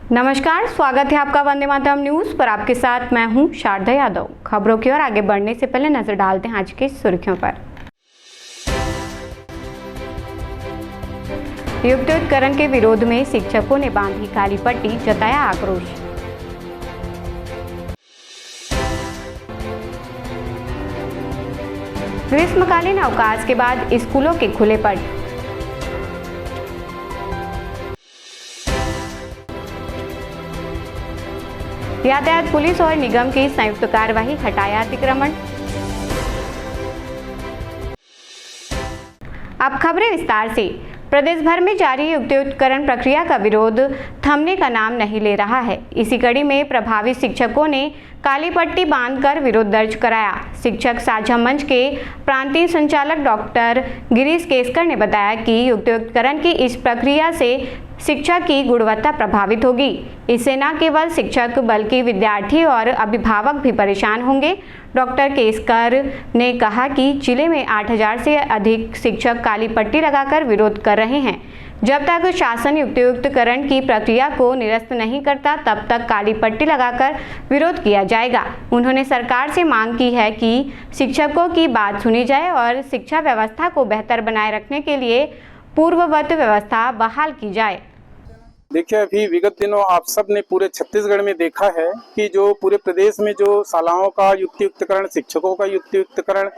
नमस्कार, स्वागत है आपका वंदे मातरम न्यूज पर। आपके साथ मैं हूं शारदा यादव। खबरों की ओर आगे बढ़ने से पहले नजर डालते हैं आज की सुर्खियों पर। युक्तियुक्तकरण के विरोध में शिक्षकों ने बांधी काली पट्टी, जताया आक्रोश। ग्रीष्मकालीन अवकाश के बाद स्कूलों के खुले पट। यातायात पुलिस और निगम की संयुक्त कार्यवाही, हटाया अतिक्रमण। अब खबरें विस्तार से। प्रदेश भर में जारी युक्तियुक्तकरण प्रक्रिया का विरोध थमने का नाम नहीं ले रहा है। इसी कड़ी में प्रभावित शिक्षकों ने काली पट्टी बांधकर विरोध दर्ज कराया। शिक्षक साझा मंच के प्रांतीय संचालक डॉक्टर गिरीश केसकर ने बताया कि युक्तियुक्तकरण की इस प्रक्रिया से शिक्षा की गुणवत्ता प्रभावित होगी। इससे न केवल शिक्षक बल्कि विद्यार्थी और अभिभावक भी परेशान होंगे। डॉक्टर केसकर ने कहा कि जिले में 8000 से अधिक शिक्षक काली पट्टी लगाकर विरोध कर रहे हैं। जब तक शासन युक्तियुक्तकरण की प्रक्रिया को निरस्त नहीं करता तब तक काली पट्टी लगाकर विरोध किया जाएगा। उन्होंने सरकार से मांग की है कि शिक्षकों की बात सुनी जाए और शिक्षा व्यवस्था को बेहतर बनाए रखने के लिए पूर्ववत व्यवस्था बहाल की जाए। देखिए, अभी विगत दिनों आप सब ने पूरे छत्तीसगढ़ में देखा है कि जो पूरे प्रदेश में जो शालाओं का युक्तियुक्तकरण, शिक्षकों का युक्तियुक्तकरण,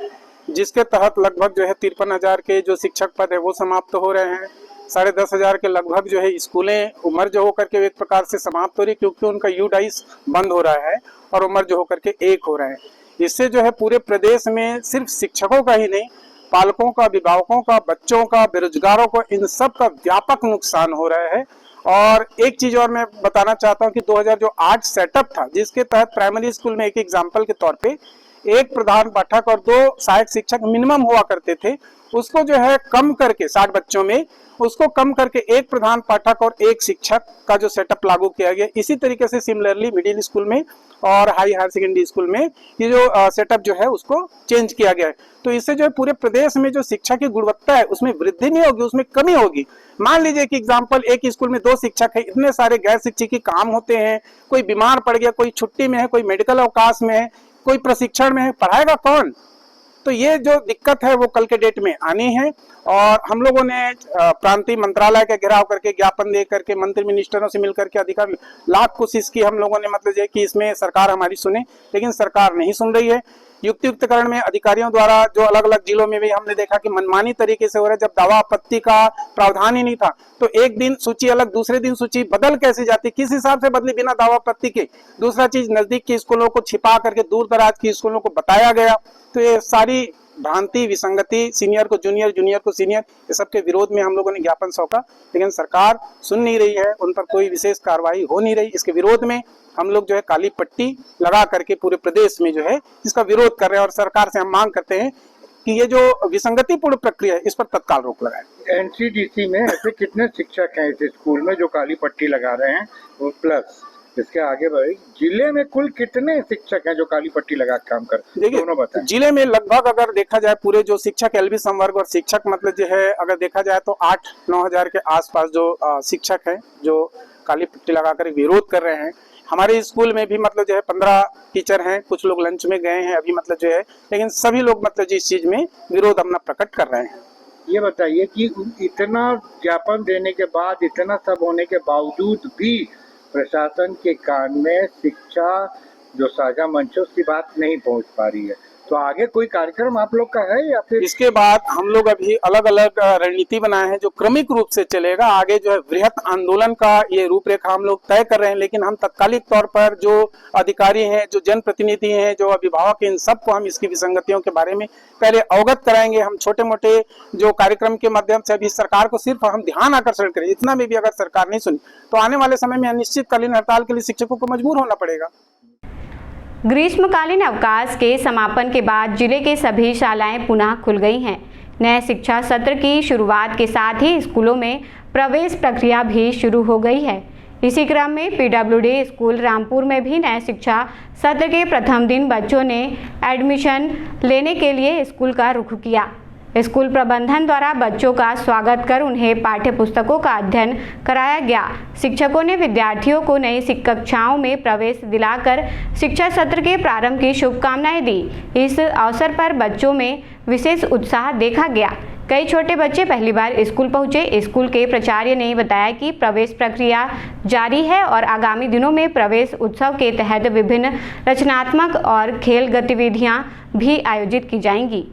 जिसके तहत लगभग जो है 53,000 के जो शिक्षक पद है वो समाप्त हो रहे हैं। 10,500 के लगभग जो है स्कूलें उमर जो होकर के एक प्रकार से समाप्त हो रही, क्योंकि उनका यूडाइस बंद हो रहा है और उमर जो होकर के एक हो रहे हैं। इससे जो है पूरे प्रदेश में सिर्फ शिक्षकों का ही नहीं, पालकों का, अभिभावकों का, बच्चों का, बेरोजगारों को, इन सब का व्यापक नुकसान हो रहा है। और एक चीज और मैं बताना चाहता हूं कि 2008 सेटअप था, जिसके तहत प्राइमरी स्कूल में एक एग्जाम्पल के तौर पे एक प्रधान पाठक और 2 सहायक शिक्षक मिनिमम हुआ करते थे। उसको जो है कम करके 60 बच्चों में उसको कम करके एक प्रधान पाठक और एक शिक्षक का जो सेटअप लागू किया गया। इसी तरीके से सिमिलरली मिडिल स्कूल में और हायर सेकेंडरी स्कूल में ये जो सेटअप जो है उसको चेंज किया गया है। तो इससे जो है पूरे प्रदेश में जो शिक्षा की गुणवत्ता है उसमें वृद्धि नहीं होगी, उसमें कमी होगी। मान लीजिए कि एग्जाम्पल, एक स्कूल में 2 शिक्षक है, इतने सारे गैर शिक्षकी काम होते हैं, कोई बीमार पड़ गया, कोई छुट्टी में है, कोई मेडिकल अवकाश में है, कोई प्रशिक्षण में है, पढ़ाएगा कौन? तो ये जो दिक्कत है वो कल के डेट में आनी है। और हम लोगों ने प्रांतीय मंत्रालय का घेराव करके, ज्ञापन दे करके, मंत्री मिनिस्टरों से मिलकर के अधिकार लाख कोशिश की हम लोगों ने, मतलब ये कि इसमें सरकार हमारी सुने, लेकिन सरकार नहीं सुन रही है। युक्तियुक्तकरण में अधिकारियों द्वारा जो अलग अलग जिलों में भी हमने देखा कि मनमानी तरीके से हो रहा है। जब दावा आपत्ति का प्रावधान ही नहीं था तो एक दिन सूची अलग, दूसरे दिन सूची बदल कैसे जाती, किस हिसाब से बदली बिना दावा आपत्ति के। दूसरा चीज, नजदीक के स्कूलों को छिपा करके दूर दराज के स्कूलों को बताया गया। तो ये सारी भ्रांति, विसंगति, सीनियर को जूनियर, जूनियर को सीनियर, ये सब के विरोध में हम लोगों ने ज्ञापन सौंपा, लेकिन सरकार सुन नहीं रही है, उन पर कोई विशेष कार्रवाई हो नहीं रही। इसके विरोध में हम लोग जो है काली पट्टी लगा करके पूरे प्रदेश में जो है इसका विरोध कर रहे हैं और सरकार से हम मांग करते हैं कि ये जो विसंगतिपूर्ण प्रक्रिया है इस पर तत्काल रोक लगाए। एनसीडीसी में ऐसे कितने शिक्षक हैं इस स्कूल में जो काली पट्टी लगा रहे हैं? प्लस इसके आगे बढ़े, जिले में कुल कितने शिक्षक हैं जो काली पट्टी लगा काम करते हैं? दोनों बताएं। जिले में लगभग अगर देखा जाए पूरे जो शिक्षक एलबी संवर्ग और शिक्षक मतलब जो है अगर देखा जाए तो 8-9 हजार के आसपास जो शिक्षक हैं जो काली पट्टी लगाकर विरोध कर रहे हैं। हमारे स्कूल में भी मतलब जो है 15 टीचर हैं, कुछ लोग लंच में गए हैं अभी मतलब जो है, लेकिन सभी लोग मतलब इस चीज में विरोध अपना प्रकट कर रहे हैं। ये बताइए कि इतना ज्ञापन देने के बाद, इतना सब होने के बावजूद भी प्रशासन के कान में शिक्षा जो साझा मंच है उसकी बात नहीं पहुंच पा रही है, तो आगे कोई कार्यक्रम आप लोग का है या फिर? इसके बाद हम लोग अभी अलग अलग रणनीति बनाए हैं जो क्रमिक रूप से चलेगा। आगे जो है वृहत आंदोलन का ये रूपरेखा हम लोग तय कर रहे हैं, लेकिन हम तत्कालिक तौर पर जो अधिकारी हैं, जो जनप्रतिनिधि हैं, जो अभिभावक हैं, इन सबको हम इसकी विसंगतियों के बारे में पहले अवगत कराएंगे। हम छोटे मोटे जो कार्यक्रम के माध्यम से अभी सरकार को सिर्फ हम ध्यान आकर्षण करें, इतना में भी अगर सरकार नहीं सुनी तो आने वाले समय में अनिश्चितकालीन हड़ताल के लिए शिक्षकों को मजबूर होना पड़ेगा। ग्रीष्मकालीन अवकाश के समापन के बाद जिले के सभी शालाएं पुनः खुल गई हैं। नए शिक्षा सत्र की शुरुआत के साथ ही स्कूलों में प्रवेश प्रक्रिया भी शुरू हो गई है। इसी क्रम में पीडब्ल्यूडी स्कूल रामपुर में भी नए शिक्षा सत्र के प्रथम दिन बच्चों ने एडमिशन लेने के लिए स्कूल का रुख किया। स्कूल प्रबंधन द्वारा बच्चों का स्वागत कर उन्हें पाठ्य पुस्तकों का अध्ययन कराया गया। शिक्षकों ने विद्यार्थियों को नई कक्षाओं में प्रवेश दिलाकर शिक्षा सत्र के प्रारंभ की शुभकामनाएं दी। इस अवसर पर बच्चों में विशेष उत्साह देखा गया। कई छोटे बच्चे पहली बार स्कूल पहुंचे। स्कूल के प्राचार्य ने बताया कि प्रवेश प्रक्रिया जारी है और आगामी दिनों में प्रवेश उत्सव के तहत विभिन्न रचनात्मक और खेल गतिविधियां भी आयोजित की जाएंगी।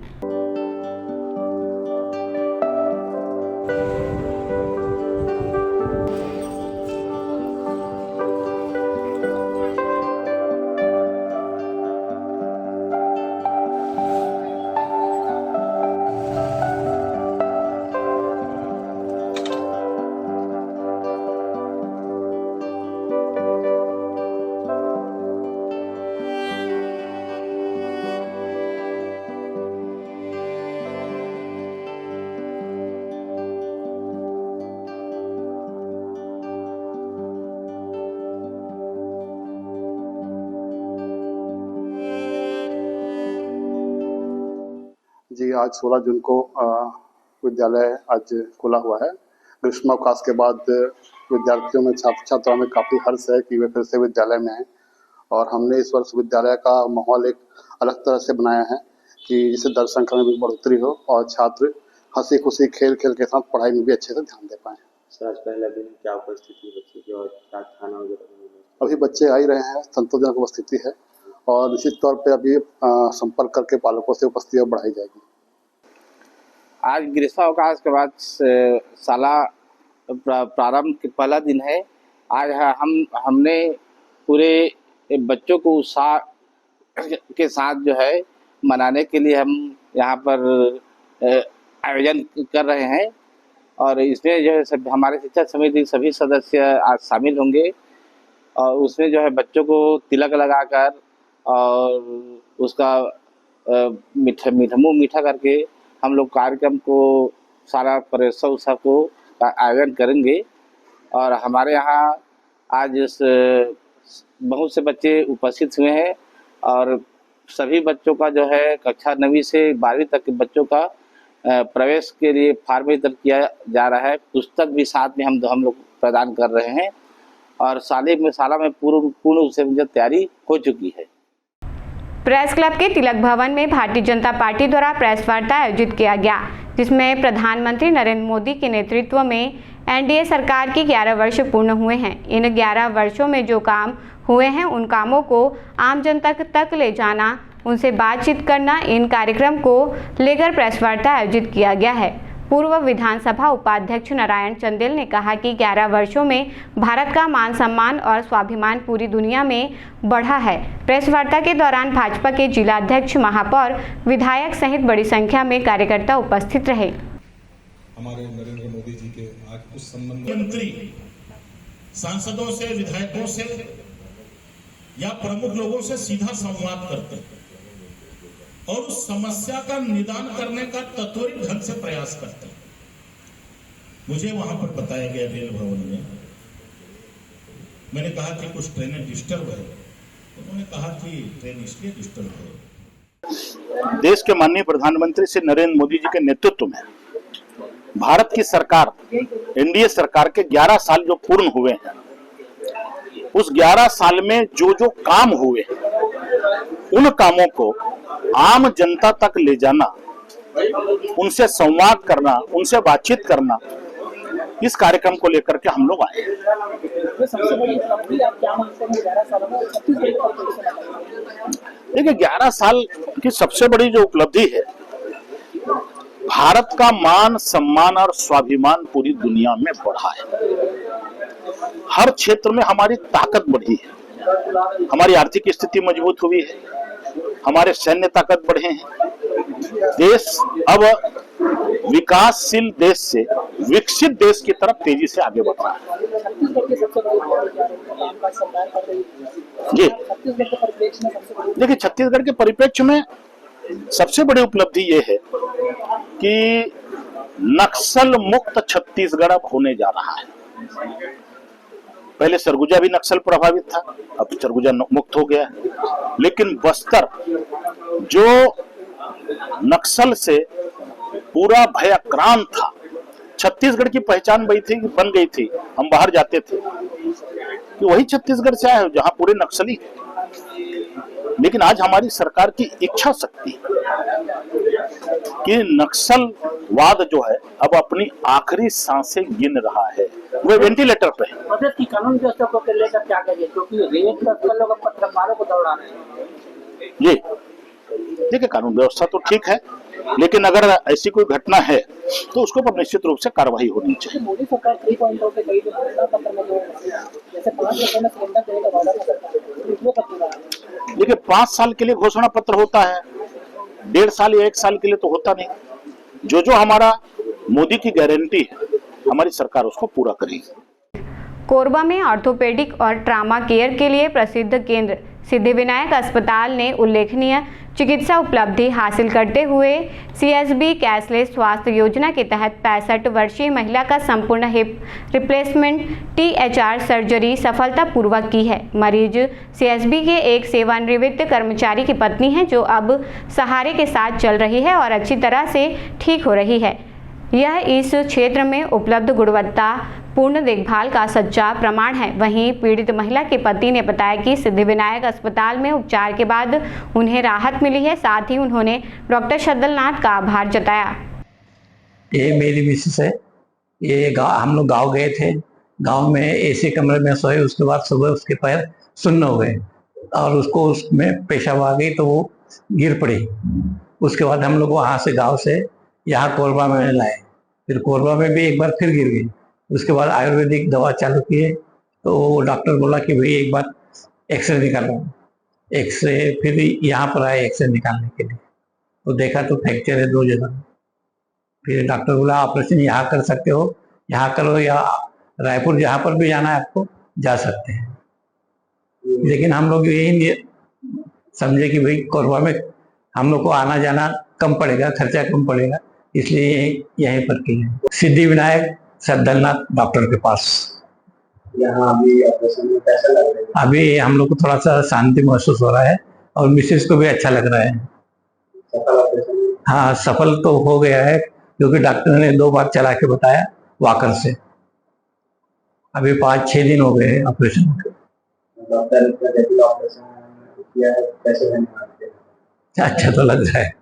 जी, आज 16 जून को विद्यालय आज खुला हुआ है। ग्रीष्मावकाश के बाद विद्यार्थियों में छात्र छात्राओं में काफ़ी हर्ष है कि वे फिर से विद्यालय में आए और हमने इस वर्ष विद्यालय का माहौल एक अलग तरह से बनाया है कि जिससे दर्शन संख्या में भी बढ़ोतरी हो और छात्र हंसी खुशी खेल खेल के साथ पढ़ाई में भी अच्छे से ध्यान दे पाएँ। सर, आज पहला दिन क्या उपस्थिति बच्चे की और क्या खाना वगैरह? अभी बच्चे आ ही रहे हैं, संतोषजनक उपस्थिति है और निश्चित तौर पे अभी संपर्क करके पालकों से उपस्थिति बढ़ाई जाएगी। आज ग्रीष्मावकाश के बाद शाला प्रारंभ के पहला दिन है। आज हमने पूरे बच्चों को उत्साह के साथ जो है मनाने के लिए हम यहाँ पर आयोजन कर रहे हैं और इसमें जो है सब हमारे शिक्षा समिति सभी सदस्य आज शामिल होंगे और उसमें जो है बच्चों को तिलक लगाकर और उसका मुँह मीठा करके हम लोग कार्यक्रम को सारा प्रवेशोत्सव उत्सव को आयोजन करेंगे। और हमारे यहाँ आज बहुत से बच्चे उपस्थित हुए हैं और सभी बच्चों का जो है कक्षा 9वीं से 12वीं तक के बच्चों का प्रवेश के लिए फॉर्म वितरण किया जा रहा है। पुस्तक भी साथ में हम लोग प्रदान कर रहे हैं और शाला में पूर्ण रूप से तैयारी हो चुकी है। प्रेस क्लब के तिलक भवन में भारतीय जनता पार्टी द्वारा प्रेस वार्ता आयोजित किया गया, जिसमें प्रधानमंत्री नरेंद्र मोदी के नेतृत्व में एनडीए सरकार के 11 वर्ष पूर्ण हुए हैं। इन 11 वर्षों में जो काम हुए हैं उन कामों को आम जनता तक ले जाना, उनसे बातचीत करना, इन कार्यक्रम को लेकर प्रेस वार्ता आयोजित किया गया है। पूर्व विधानसभा उपाध्यक्ष नारायण चंदेल ने कहा कि 11 वर्षों में भारत का मान सम्मान और स्वाभिमान पूरी दुनिया में बढ़ा है। प्रेस वार्ता के दौरान भाजपा के जिलाध्यक्ष, महापौर, विधायक सहित बड़ी संख्या में कार्यकर्ता उपस्थित रहे। हमारे नरेंद्र मोदी जी के आज कुछ संबंध मंत्री सांसदों से, विधायकों से या प्रमुख लोगों से सीधा संवाद करते हैं और उस समस्या का निदान करने का त्वरित ढंग से प्रयास करते हैं। मुझे वहां पर बताया गया रेल भवन में, मैंने कहा कि कुछ ट्रेनें डिस्टर्ब है, उन्होंने कहा कि ट्रेन इसलिए डिस्टर्ब है। देश के माननीय प्रधानमंत्री श्री नरेंद्र मोदी जी के नेतृत्व में भारत की सरकार, एनडीए सरकार के 11 साल जो पूर्ण हुए हैं, उस 11 साल में जो जो काम हुए उन कामों को आम जनता तक ले जाना, उनसे संवाद करना, उनसे बातचीत करना, इस कार्यक्रम को लेकर के हम लोग आए। देखिए, 11 साल की सबसे बड़ी जो उपलब्धि है, भारत का मान सम्मान और स्वाभिमान पूरी दुनिया में बढ़ा है। हर क्षेत्र में हमारी ताकत बढ़ी है, हमारी आर्थिक स्थिति मजबूत हुई है, हमारे सैन्य ताकत बढ़े हैं। देश अब विकासशील देश से विकसित देश की तरफ तेजी से आगे बढ़ रहा है। जी, देखिए, छत्तीसगढ़ के परिप्रेक्ष्य में सबसे बड़ी उपलब्धि ये है कि नक्सल मुक्त छत्तीसगढ़ अब होने जा रहा है। पहले सरगुजा भी नक्सल प्रभावित था, अब सरगुजा मुक्त हो गया, लेकिन बस्तर जो नक्सल से पूरा भयाक्रांत था। छत्तीसगढ़ की पहचान बन गई थी। हम बाहर जाते थे कि वही छत्तीसगढ़ से आए जहां पूरे नक्सली। लेकिन आज हमारी सरकार की इच्छा शक्ति कि नक्सलवाद जो है अब अपनी आखिरी सांसें गिन रहा है, वो वेंटिलेटर पे है। प्रदेश की कानून व्यवस्था को लेकर क्या कहिए, क्योंकि रेत का लोग पत्रकारों को दौड़ा रहे हैं। ये देखिए, कानून व्यवस्था तो ठीक है, लेकिन अगर ऐसी कोई घटना है तो उसके ऊपर निश्चित रूप से कार्रवाई होनी चाहिए। मोदी सरकार 3 पॉइंटों पे कई पत्र में जो जैसे 5 में सिलेंडर देने का वादा करता है, देखिए 5 साल के लिए घोषणा पत्र होता है, 1.5 साल या 1 साल के लिए तो होता नहीं। जो हमारा मोदी की गारंटी है, हमारी सरकार उसको पूरा करेगी। कोरबा में ऑर्थोपेडिक और ट्रामा केयर के लिए प्रसिद्ध केंद्र सिद्धिविनायक अस्पताल ने उल्लेखनीय चिकित्सा उपलब्धि हासिल करते हुए CSB कैशलेस स्वास्थ्य योजना के तहत 65 वर्षीय महिला का संपूर्ण हिप रिप्लेसमेंट THR सर्जरी सफलतापूर्वक की है। मरीज CSB के एक सेवानिवृत्त कर्मचारी की पत्नी है, जो अब सहारे के साथ चल रही है और अच्छी तरह से ठीक हो रही है। यह इस क्षेत्र में उपलब्ध गुणवत्ता पूर्ण देखभाल का सच्चा प्रमाण है। वहीं पीड़ित महिला के पति ने बताया कि सिद्धिविनायक अस्पताल में उपचार के बाद उन्हें राहत मिली है। साथ ही उन्होंने डॉक्टर शद्दलनाथ का आभार जताया। ये मेरी मिसेस है। ये हम लोग गांव गए थे। गांव में AC कमरे में सोए। उसके बाद सुबह उसके पैर सुन्न हो गए और उसको उसमें पेशाब आ गई तो वो गिर पड़ी। उसके बाद हम लोग वहाँ से गाँव से यहाँ कोरबा में लाए। फिर कोरबा में भी एक बार फिर गिर गई। उसके बाद आयुर्वेदिक दवा चालू किए तो डॉक्टर बोला कि भाई एक बार एक्सरे निकालो। एक्सरे फिर यहाँ पर आए एक्सरे निकालने के लिए, तो देखा तो फ्रैक्चर है 2 जगह। फिर डॉक्टर बोला ऑपरेशन यहाँ कर सकते हो, यहाँ करो, या रायपुर जहाँ पर भी जाना है आपको जा सकते हैं। लेकिन हम लोग यही समझे कि भाई कोरबा में हम लोग को आना जाना कम पड़ेगा, खर्चा कम पड़ेगा, इसलिए यहीं पर किए। सिद्धिविनायक शद्दलनाथ डॉक्टर के पास। यहाँ अभी ऑपरेशन में कैसा लग रहा है? अभी हम लोग को थोड़ा सा शांति महसूस हो रहा है और मिसेस को भी अच्छा लग रहा है। सफल ऑपरेशन? हाँ, सफल तो हो गया है, क्योंकि डॉक्टर ने 2 बार चला के बताया वॉकर से। अभी 5-6 दिन हो गए ऑपरेशन। डॉक्टर ने ऑपरेशन किया है, कैसे अच्छा तो लग रहा है।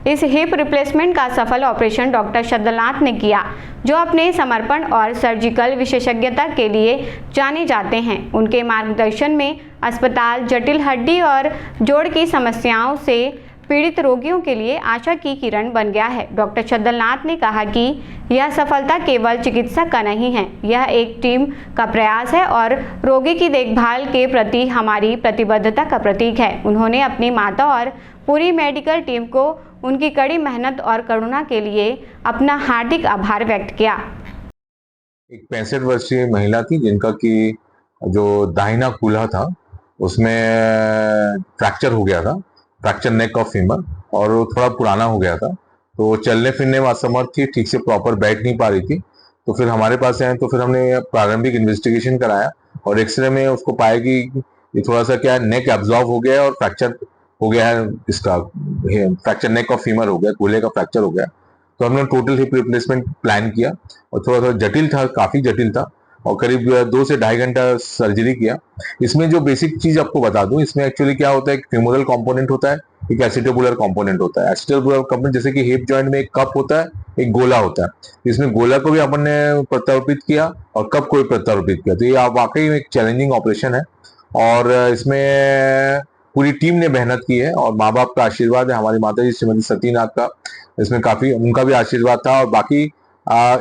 इस हिप रिप्लेसमेंट का सफल ऑपरेशन डॉक्टर शद्दलनाथ ने किया, जो अपने समर्पण और सर्जिकल विशेषज्ञता के लिए जाने जाते हैं। उनके मार्गदर्शन में अस्पताल जटिल हड्डी और जोड़ की समस्याओं से पीड़ित रोगियों के लिए आशा की किरण बन गया है। डॉक्टर शद्दलनाथ ने कहा कि यह सफलता केवल चिकित्सक का नहीं है, यह एक टीम का प्रयास है और रोगी की देखभाल के प्रति हमारी प्रतिबद्धता का प्रतीक है। उन्होंने अपनी माता और पूरी मेडिकल टीम को उनकी कड़ी मेहनत और करुणा के लिए अपना हार्दिक आभार व्यक्त किया। एक 65 वर्षीय महिला थी जिनका कि जो दाहिना कूल्हा था उसमें फ्रैक्चर हो गया था, फ्रैक्चर नेक ऑफ फीमर, और वो थोड़ा पुराना हो गया था, तो चलने फिरने में असमर्थ थी, ठीक से प्रॉपर बैठ नहीं पा रही थी। तो फिर हमारे पास आए, तो फिर हमने प्रारंभिक इन्वेस्टिगेशन कराया और एक्सरे में उसको पाया कि ये थोड़ा सा क्या नेक एब्जॉर्ब हो गया है और फ्रैक्चर हो गया है, इसका फ्रैक्चर नेक ऑफ फीमर हो गया, कूल्हे का फ्रैक्चर हो गया। तो हमने टोटल हिप रिप्लेसमेंट प्लान किया और थोड़ा जटिल था, काफी जटिल था, और करीब 2 से 2.5 घंटा सर्जरी किया। इसमें जो बेसिक चीज आपको बता दूं, इसमें एक्चुअली क्या होता है, एक फ्यूमरल कंपोनेंट होता है, एक एसिटोबुलर कंपोनेंट होता है। एसिटोबुलर कंपोनेंट जैसे कि हिप जॉइंट में एक कप होता है, एक गोला होता है। इसमें गोला को भी अपन ने प्रत्यारोपित किया और कप को भी प्रत्यारोपित किया। तो ये वाकई में एक चैलेंजिंग ऑपरेशन है और इसमें पूरी टीम ने मेहनत की है और माँ बाप का आशीर्वाद है, हमारी माता जी श्रीमती सतीनाथ का, इसमें काफी उनका भी आशीर्वाद था। और बाकी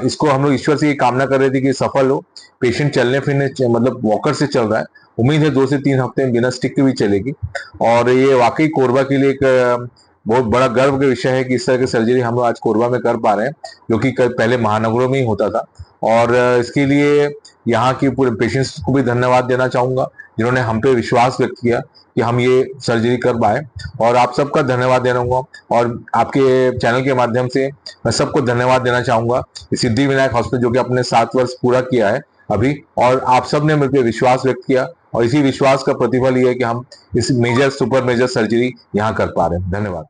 इसको हम लोग ईश्वर से ये कामना कर रहे थे कि सफल हो। पेशेंट चलने फिरने मतलब वॉकर से चल रहा है, उम्मीद है 2 से 3 हफ्ते में बिना स्टिक के भी चलेगी। और ये वाकई कोरबा के लिए एक बहुत बड़ा गर्व का विषय है कि इस तरह की सर्जरी हम लोग आज कोरबा में कर पा रहे हैं, जो कि पहले महानगरों में ही होता था। और इसके लिए यहाँ की पूरे पेशेंट्स को भी धन्यवाद देना चाहूंगा जिन्होंने हम पे विश्वास व्यक्त किया कि हम ये सर्जरी कर पाए, और आप सबका धन्यवाद देना चाहूंगा। और आपके चैनल के माध्यम से मैं सबको धन्यवाद देना चाहूंगा सिद्धिविनायक हॉस्पिटल जो कि अपने 7 वर्ष पूरा किया है अभी, और आप सब ने मेरे पे विश्वास व्यक्त किया, और इसी विश्वास का प्रतिफल ये है कि हम इस मेजर सुपर मेजर सर्जरी यहाँ कर पा रहे हैं। धन्यवाद।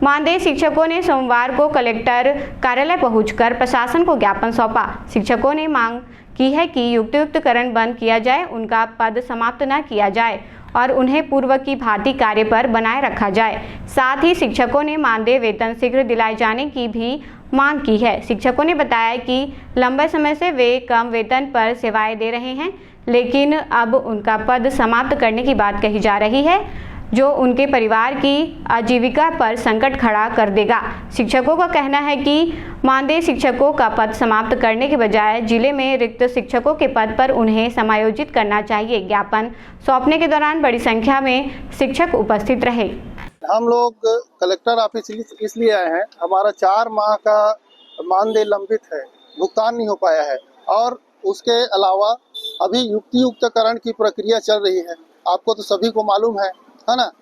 मानदेय शिक्षकों ने सोमवार को कलेक्टर कार्यालय पहुंचकर प्रशासन को ज्ञापन सौंपा। शिक्षकों ने मांग की है कि युक्तियुक्तकरण बंद किया जाए, उनका पद समाप्त न किया जाए और उन्हें पूर्व की भांति कार्य पर बनाए रखा जाए। साथ ही शिक्षकों ने मानदेय वेतन शीघ्र दिलाए जाने की भी मांग की है। शिक्षकों ने बताया कि लंबे समय से वे कम वेतन पर सेवाएं दे रहे हैं, लेकिन अब उनका पद समाप्त करने की बात कही जा रही है, जो उनके परिवार की आजीविका पर संकट खड़ा कर देगा। शिक्षकों का कहना है कि मानदेय शिक्षकों का पद समाप्त करने के बजाय जिले में रिक्त शिक्षकों के पद पर उन्हें समायोजित करना चाहिए। ज्ञापन सौंपने के दौरान बड़ी संख्या में शिक्षक उपस्थित रहे। हम लोग कलेक्टर ऑफिस इसलिए आए हैं, हमारा 4 माह का मानदेय लंबित है, भुगतान नहीं हो पाया है और उसके अलावा अभी युक्तियुक्तकरण की प्रक्रिया चल रही है, आपको तो सभी को मालूम है ना।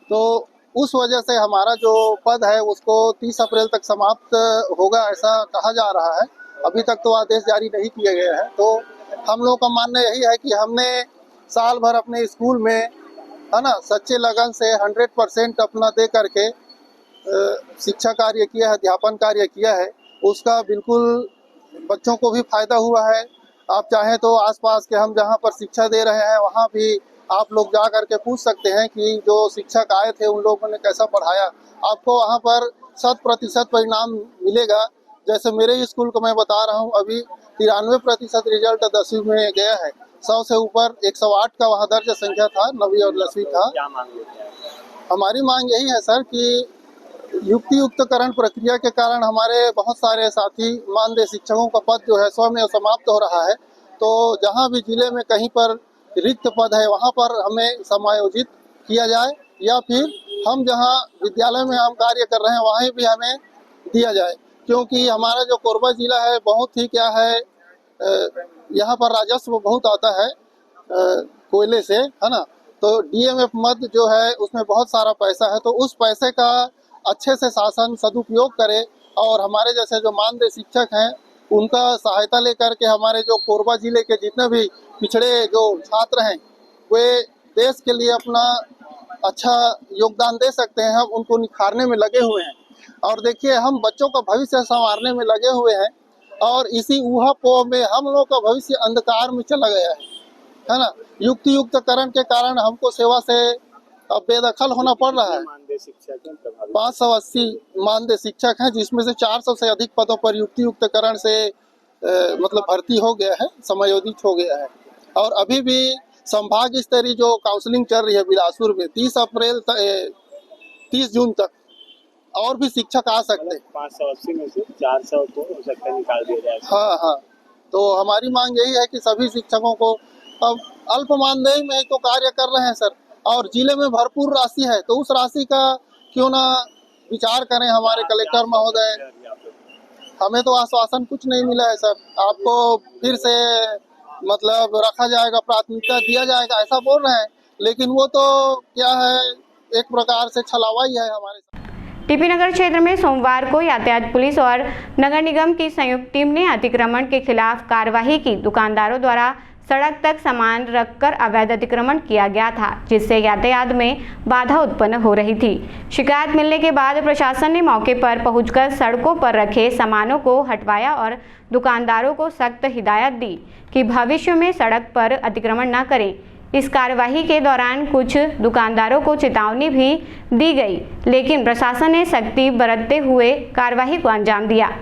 तो उस वजह से हमारा जो पद है उसको 30 अप्रैल तक समाप्त होगा ऐसा कहा जा रहा है। अभी तक तो आदेश जारी नहीं किए गए हैं। तो हम लोग का मानना यही है कि हमने साल भर अपने स्कूल में है ना सच्चे लगन से 100% अपना दे करके शिक्षा कार्य किया है, अध्यापन कार्य किया है, उसका बिल्कुल बच्चों को भी फायदा हुआ है। आप चाहें तो आसपास के हम जहां पर शिक्षा दे रहे हैं वहां भी आप लोग जा करके पूछ सकते हैं कि जो शिक्षक आए थे उन लोगों ने कैसा पढ़ाया। आपको वहां पर 100% परिणाम मिलेगा। जैसे मेरे स्कूल को मैं बता रहा हूं, अभी 93% रिजल्ट 10वीं में गया है। 100 से ऊपर 108 का वहाँ दर्ज संख्या था, 9वीं और 10वीं था। हमारी मांग यही है सर कि युक्तियुक्तकरण प्रक्रिया के कारण हमारे बहुत सारे साथी मानदेय शिक्षकों का पद जो है स्वयं समाप्त हो रहा है। तो जहाँ भी जिले में कहीं पर रिक्त पद है वहाँ पर हमें समायोजित किया जाए, या फिर हम जहाँ विद्यालय में हम कार्य कर रहे हैं वहीं भी हमें दिया जाए, क्योंकि हमारा जो कोरबा जिला है बहुत ही क्या है, यहाँ पर राजस्व बहुत आता है कोयले से, है ना। तो डीएमएफ मद जो है उसमें बहुत सारा पैसा है, तो उस पैसे का अच्छे से शासन सदुपयोग करे और हमारे जैसे जो मानदेय शिक्षक हैं उनका सहायता लेकर के हमारे जो कोरबा जिले के जितने भी पिछड़े जो छात्र हैं वे देश के लिए अपना अच्छा योगदान दे सकते हैं। हम उनको निखारने में लगे हुए हैं और देखिए हम बच्चों का भविष्य संवारने में लगे हुए हैं और इसी ऊहापोह में हम लोग का भविष्य अंधकार में चला गया है ना। युक्तियुक्तकरण के कारण हमको सेवा से अब बेदखल होना पड़ रहा है। 580 मानदेय शिक्षक हैं, जिसमें से 400 से अधिक पदों पर युक्तियुक्तकरण से मतलब भर्ती हो गया है, समायोजित हो गया है। और अभी भी संभाग स्तरीय जो काउंसलिंग चल रही है बिलासपुर में 30 जून तक और भी शिक्षक आ सकते हैं। 580 में से 400 को हो सकता है निकाल दिया जाए। हाँ, तो हमारी मांग यही है कि सभी शिक्षकों को, अब अल्प मानदेय में तो कार्य कर रहे हैं सर, और जिले में भरपूर राशि है, तो उस राशि का क्यों ना विचार करें हमारे कलेक्टर महोदय। हमें तो आश्वासन कुछ नहीं मिला है सर, आपको फिर से मतलब रखा जाएगा, प्राथमिकता दिया जाएगा ऐसा बोल रहे हैं, लेकिन वो तो क्या है एक प्रकार से छलावा ही है हमारे साथ। टीपी नगर क्षेत्र में सोमवार को यातायात पुलिस और नगर निगम की संयुक्त टीम ने अतिक्रमण के खिलाफ कार्रवाई की। दुकानदारों द्वारा सड़क तक सामान रखकर अवैध अतिक्रमण किया गया था, जिससे यातायात में बाधा उत्पन्न हो रही थी। शिकायत मिलने के बाद प्रशासन ने मौके पर पहुंचकर सड़कों पर रखे सामानों को हटवाया और दुकानदारों को सख्त हिदायत दी कि भविष्य में सड़क पर अतिक्रमण न करें। इस कार्यवाही के दौरान कुछ दुकानदारों को चेतावनी भी दी गई, लेकिन प्रशासन ने सख्ती बरतते हुए कार्यवाही को अंजाम दिया।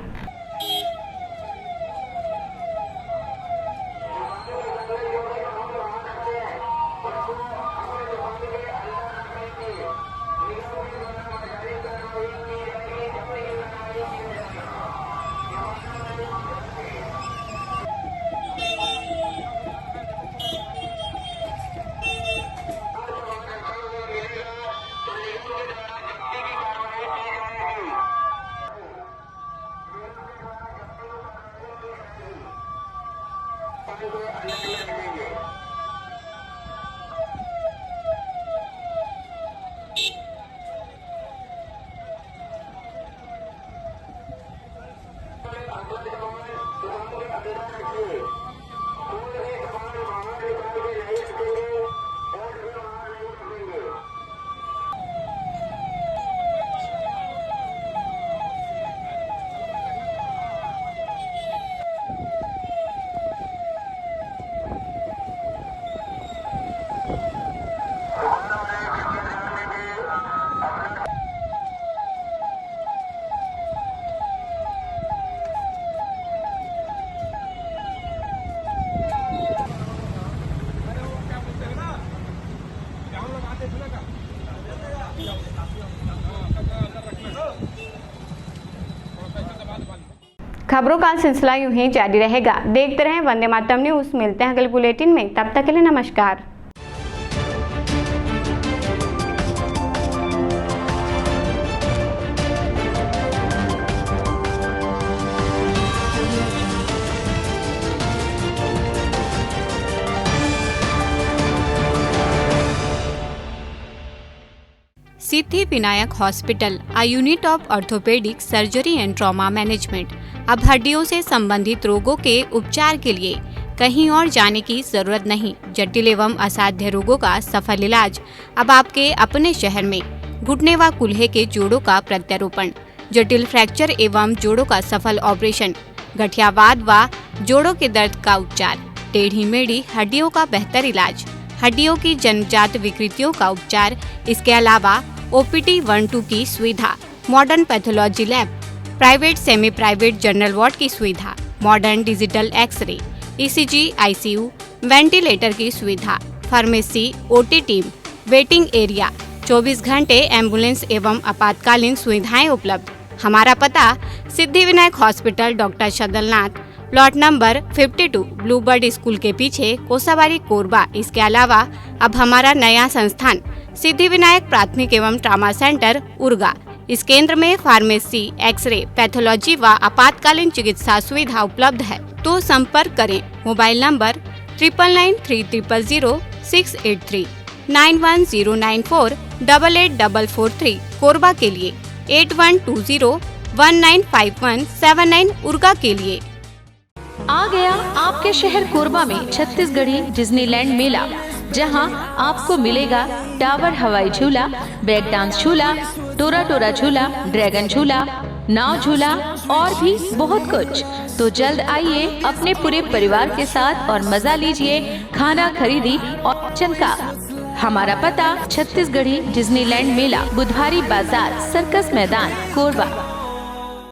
खबरों का सिलसिला यूं ही जारी रहेगा। देखते रहें वंदे मातरम न्यूज़। मिलते हैं अगले बुलेटिन में, तब तक के लिए नमस्कार। Siddhi Vinayak hospital, a unit of orthopaedic surgery and trauma management. अब हड्डियों से संबंधित रोगों के उपचार के लिए कहीं और जाने की जरूरत नहीं। जटिल एवं असाध्य रोगों का सफल इलाज अब आपके अपने शहर में। घुटने व कूल्हे के जोड़ों का प्रत्यारोपण, जटिल फ्रैक्चर एवं जोड़ों का सफल ऑपरेशन, गठियावाद व जोड़ों के दर्द का उपचार, टेढ़ी मेढ़ी हड्डियों का बेहतर इलाज, हड्डियों की जन्मजात विकृतियों का उपचार। इसके अलावा OPD 1-2 की सुविधा, modern pathology lab, private semi private general ward की सुविधा, modern digital x-ray, ECG, ICU, ventilator की सुविधा, pharmacy, OT team, waiting area, 24 घंटे एम्बुलेंस एवं आपातकालीन सुविधाएं उपलब्ध। हमारा पता Siddhi Vinayak hospital, doctor Shadalnath, plot number 52, Bluebird school के पीछे, कोसाबारी, कोरबा। इसके अलावा अब हमारा नया संस्थान सिद्धि विनायक प्राथमिक एवं ट्रामा सेंटर, उर्गा। इस केंद्र में फार्मेसी, एक्सरे, पैथोलॉजी व आपातकालीन चिकित्सा सुविधा उपलब्ध है। तो संपर्क करें। मोबाइल नंबर 9993000683, 9109488443, कोरबा के लिए 8120195179, उर्गा के लिए। आ गया आपके शहर कोरबा में छत्तीसगढ़ी डिज्नीलैंड मेला, जहां आपको मिलेगा टावर हवाई झूला, बैग डांस झूला, टोरा टोरा झूला, ड्रैगन झूला, नाव झूला और भी बहुत कुछ। तो जल्द आइए अपने पूरे परिवार के साथ और मजा लीजिए, खाना खरीदी और चमका। हमारा पता छत्तीसगढ़ी डिज्नीलैंड मेला, बुधवारी बाजार, सर्कस मैदान, कोरबा।